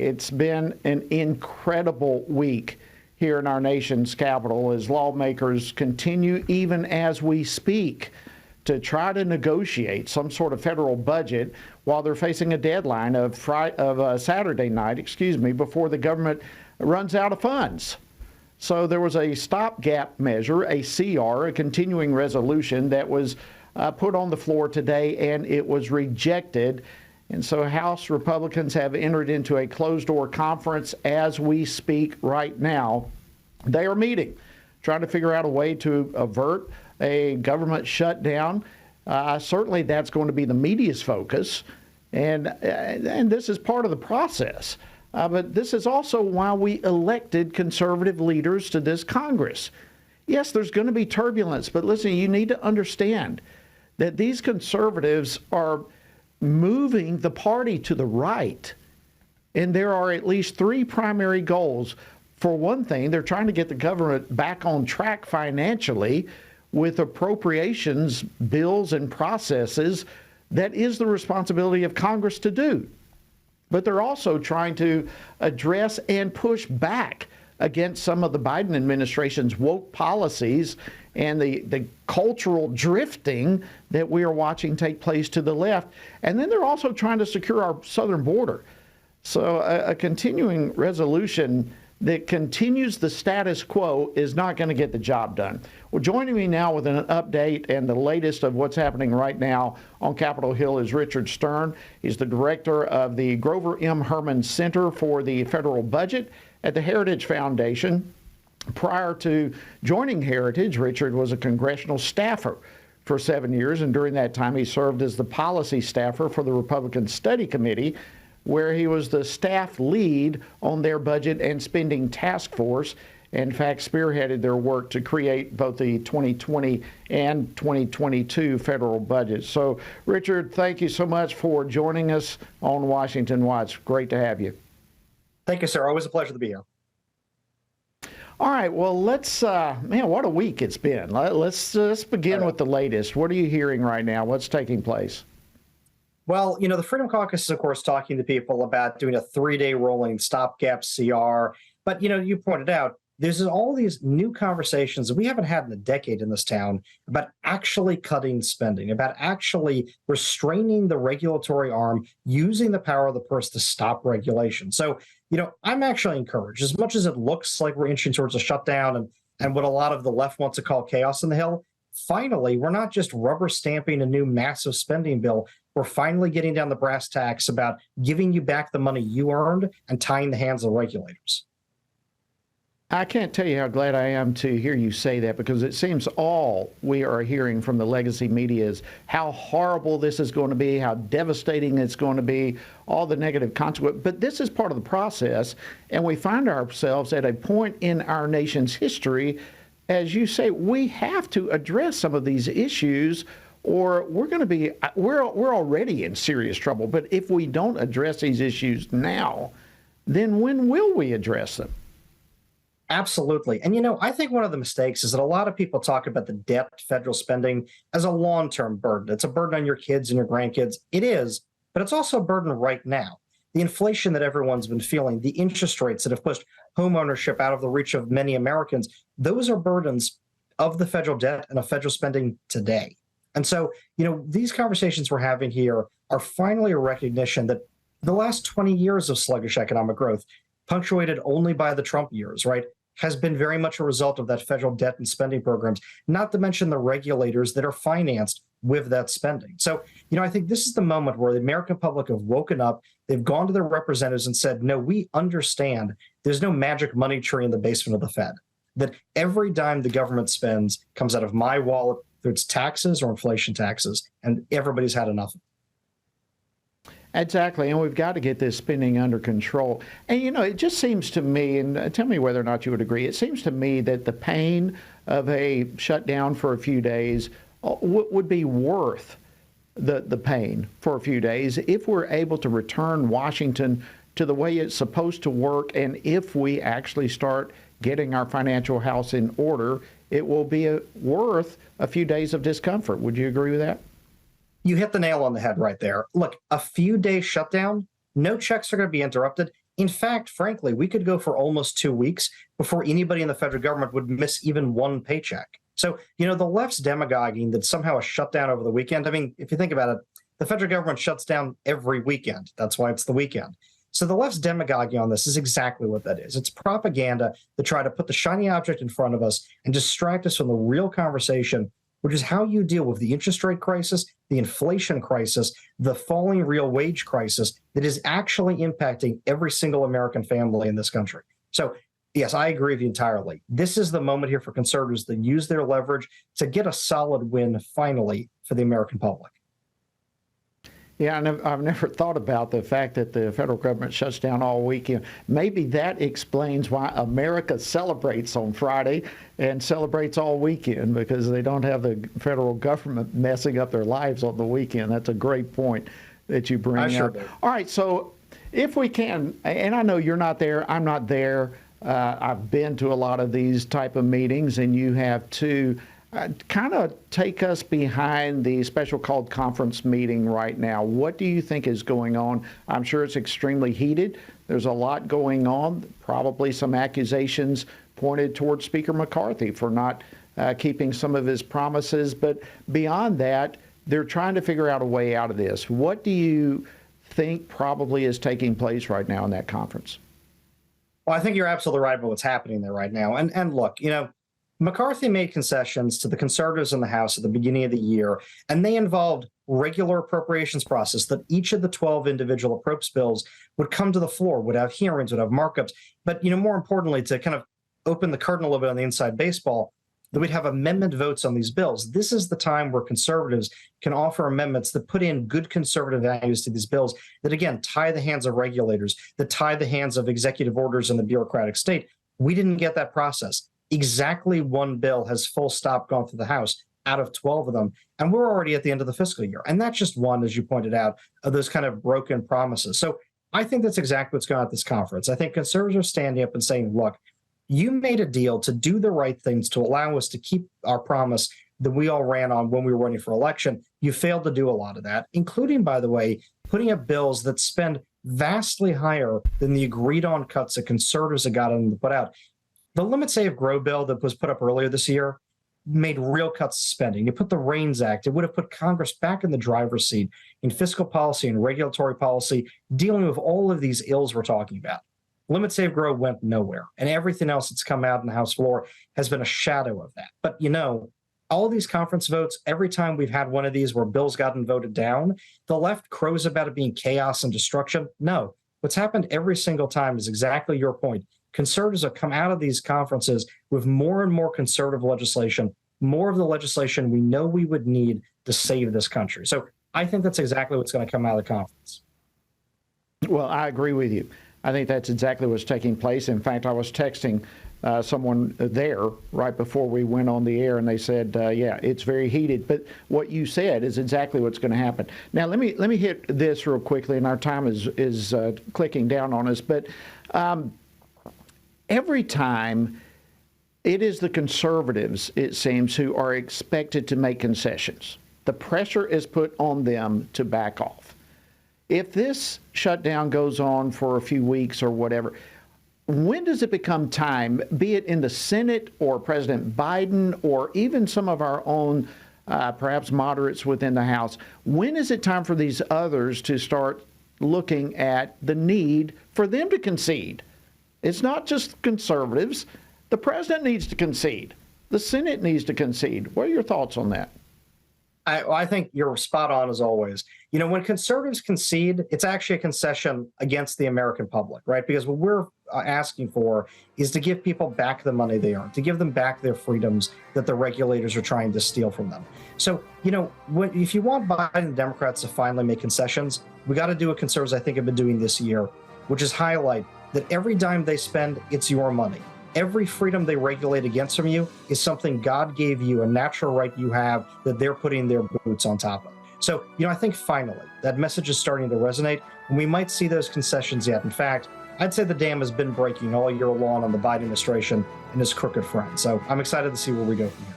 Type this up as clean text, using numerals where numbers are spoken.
It's been an incredible week here in our nation's capital as lawmakers continue, even as we speak, to try to negotiate some sort of federal budget while they're facing a deadline of Saturday night, before the government runs out of funds. So there was a stopgap measure, a CR, a continuing resolution that was put on the floor today, and it was rejected. And so House Republicans have entered into a closed-door conference as we speak right now. They are meeting, trying to figure out a way to avert a government shutdown. Certainly that's going to be the media's focus, and this is part of the process. But this is also why we elected conservative leaders to this Congress. Yes, there's going to be turbulence, but listen, you need to understand that these conservatives are moving the party to the right. And there are at least three primary goals. For one thing, they're trying to get the government back on track financially with appropriations bills and processes that is the responsibility of Congress to do. But they're also trying to address and push back against some of the Biden administration's woke policies and the cultural drifting that we are watching take place to the left. And then they're also trying to secure our southern border. So a continuing resolution that continues the status quo is not going to get the job done. Well, joining me now with an update and the latest of what's happening right now on Capitol Hill is Richard Stern. He's the director of the Grover M. Hermann Center for the Federal Budget at the Heritage Foundation. Prior to joining Heritage, Richard was a congressional staffer for 7 years, and during that time he served as the policy staffer for the Republican Study Committee, where he was the staff lead on their budget and spending task force. In fact, spearheaded their work to create both the 2020 and 2022 federal budgets. So, Richard, thank you so much for joining us on Washington Watch. Great to have you. Thank you, sir. Always a pleasure to be here. All right, well, let's, man, what a week it's been. Let's begin with the latest. What are you hearing right now? What's taking place? Well, the Freedom Caucus is, of course, talking to people about doing a 3-day rolling stopgap CR. But, you pointed out, there's all these new conversations that we haven't had in a decade in this town about actually cutting spending, about actually restraining the regulatory arm, using the power of the purse to stop regulation. So, I'm actually encouraged. As much as it looks like we're inching towards a shutdown and what a lot of the left wants to call chaos on the Hill, finally, we're not just rubber stamping a new massive spending bill. We're finally getting down the brass tacks about giving you back the money you earned and tying the hands of regulators. I can't tell you how glad I am to hear you say that, because it seems all we are hearing from the legacy media is how horrible this is going to be, how devastating it's going to be, all the negative consequences. But this is part of the process, and we find ourselves at a point in our nation's history, as you say, we have to address some of these issues, or we're already in serious trouble. But if we don't address these issues now, then when will we address them? Absolutely. And, I think one of the mistakes is that a lot of people talk about the debt federal spending as a long-term burden. It's a burden on your kids and your grandkids. It is, but it's also a burden right now. The inflation that everyone's been feeling, the interest rates that have pushed home ownership out of the reach of many Americans, those are burdens of the federal debt and of federal spending today. And so, these conversations we're having here are finally a recognition that the last 20 years of sluggish economic growth, punctuated only by the Trump years, right, has been very much a result of that federal debt and spending programs, not to mention the regulators that are financed with that spending. So, I think this is the moment where the American public have woken up. They've gone to their representatives and said, no, we understand there's no magic money tree in the basement of the Fed, that every dime the government spends comes out of my wallet through its taxes or inflation taxes, and everybody's had enough. Exactly, and we've got to get this spending under control. And, it just seems to me, and tell me whether or not you would agree, it seems to me that the pain of a shutdown for a few days would be worth the pain for a few days if we're able to return Washington to the way it's supposed to work, and if we actually start getting our financial house in order, it will be worth a few days of discomfort. Would you agree with that? You hit the nail on the head right there. Look, a few days shutdown, no checks are going to be interrupted. In fact, frankly, we could go for almost 2 weeks before anybody in the federal government would miss even one paycheck. So, the left's demagoguing that somehow a shutdown over the weekend. I mean, if you think about it, the federal government shuts down every weekend. That's why it's the weekend. So the left's demagoguing on this is exactly what that is. It's propaganda to try to put the shiny object in front of us and distract us from the real conversation, which is how you deal with the interest rate crisis, the inflation crisis, the falling real wage crisis that is actually impacting every single American family in this country. So, yes, I agree with you entirely. This is the moment here for conservatives to use their leverage to get a solid win finally for the American public. Yeah, I've never thought about the fact that the federal government shuts down all weekend. Maybe that explains why America celebrates on Friday and celebrates all weekend, because they don't have the federal government messing up their lives on the weekend. That's a great point that you bring up. All right, so if we can, and I know you're not there, I'm not there. I've been to a lot of these type of meetings, and you have too. Kind of take us behind the special called conference meeting right now. What do you think is going on? I'm sure it's extremely heated. There's a lot going on, probably some accusations pointed towards Speaker McCarthy for not keeping some of his promises. But beyond that, they're trying to figure out a way out of this. What do you think probably is taking place right now in that conference? Well, I think you're absolutely right about what's happening there right now. And look, McCarthy made concessions to the conservatives in the House at the beginning of the year, and they involved regular appropriations process that each of the 12 individual approps bills would come to the floor, would have hearings, would have markups. But, more importantly, to kind of open the curtain a little bit on the inside baseball, that we'd have amendment votes on these bills. This is the time where conservatives can offer amendments that put in good conservative values to these bills that, again, tie the hands of regulators, that tie the hands of executive orders in the bureaucratic state. We didn't get that process. Exactly one bill has full stop gone through the House out of 12 of them, and we're already at the end of the fiscal year. And that's just one, as you pointed out, of those kind of broken promises. So I think that's exactly what's going on at this conference. I think conservatives are standing up and saying, look, you made a deal to do the right things to allow us to keep our promise that we all ran on when we were running for election. You failed to do a lot of that, including, by the way, putting up bills that spend vastly higher than the agreed on cuts that conservatives had gotten to put out. The Limit, Save, Grow bill that was put up earlier this year made real cuts to spending. You put the REINS Act. It would have put Congress back in the driver's seat in fiscal policy and regulatory policy, dealing with all of these ills we're talking about. Limit, Save, Grow went nowhere. And everything else that's come out in the House floor has been a shadow of that. But, all these conference votes, every time we've had one of these where bills gotten voted down, the left crows about it being chaos and destruction. No, what's happened every single time is exactly your point. Conservatives have come out of these conferences with more and more conservative legislation, more of the legislation we know we would need to save this country. So I think that's exactly what's going to come out of the conference. Well, I agree with you. I think that's exactly what's taking place. In fact, I was texting someone there right before we went on the air, and they said, yeah, it's very heated. But what you said is exactly what's going to happen. Now, let me hit this real quickly, and our time is clicking down on us. But every time it is the conservatives, it seems, who are expected to make concessions. The pressure is put on them to back off. If this shutdown goes on for a few weeks or whatever, when does it become time, be it in the Senate or President Biden or even some of our own perhaps moderates within the House, when is it time for these others to start looking at the need for them to concede? It's not just conservatives. The president needs to concede. The Senate needs to concede. What are your thoughts on that? I think you're spot on as always. When conservatives concede, it's actually a concession against the American public, right? Because what we're asking for is to give people back the money they earn, to give them back their freedoms that the regulators are trying to steal from them. So, if you want Biden and Democrats to finally make concessions, we got to do what conservatives, I think, have been doing this year, which is highlight that every dime they spend, it's your money. Every freedom they regulate against from you is something God gave you, a natural right you have that they're putting their boots on top of. So, I think finally that message is starting to resonate, and we might see those concessions yet. In fact, I'd say the dam has been breaking all year long on the Biden administration and his crooked friends. So I'm excited to see where we go from here.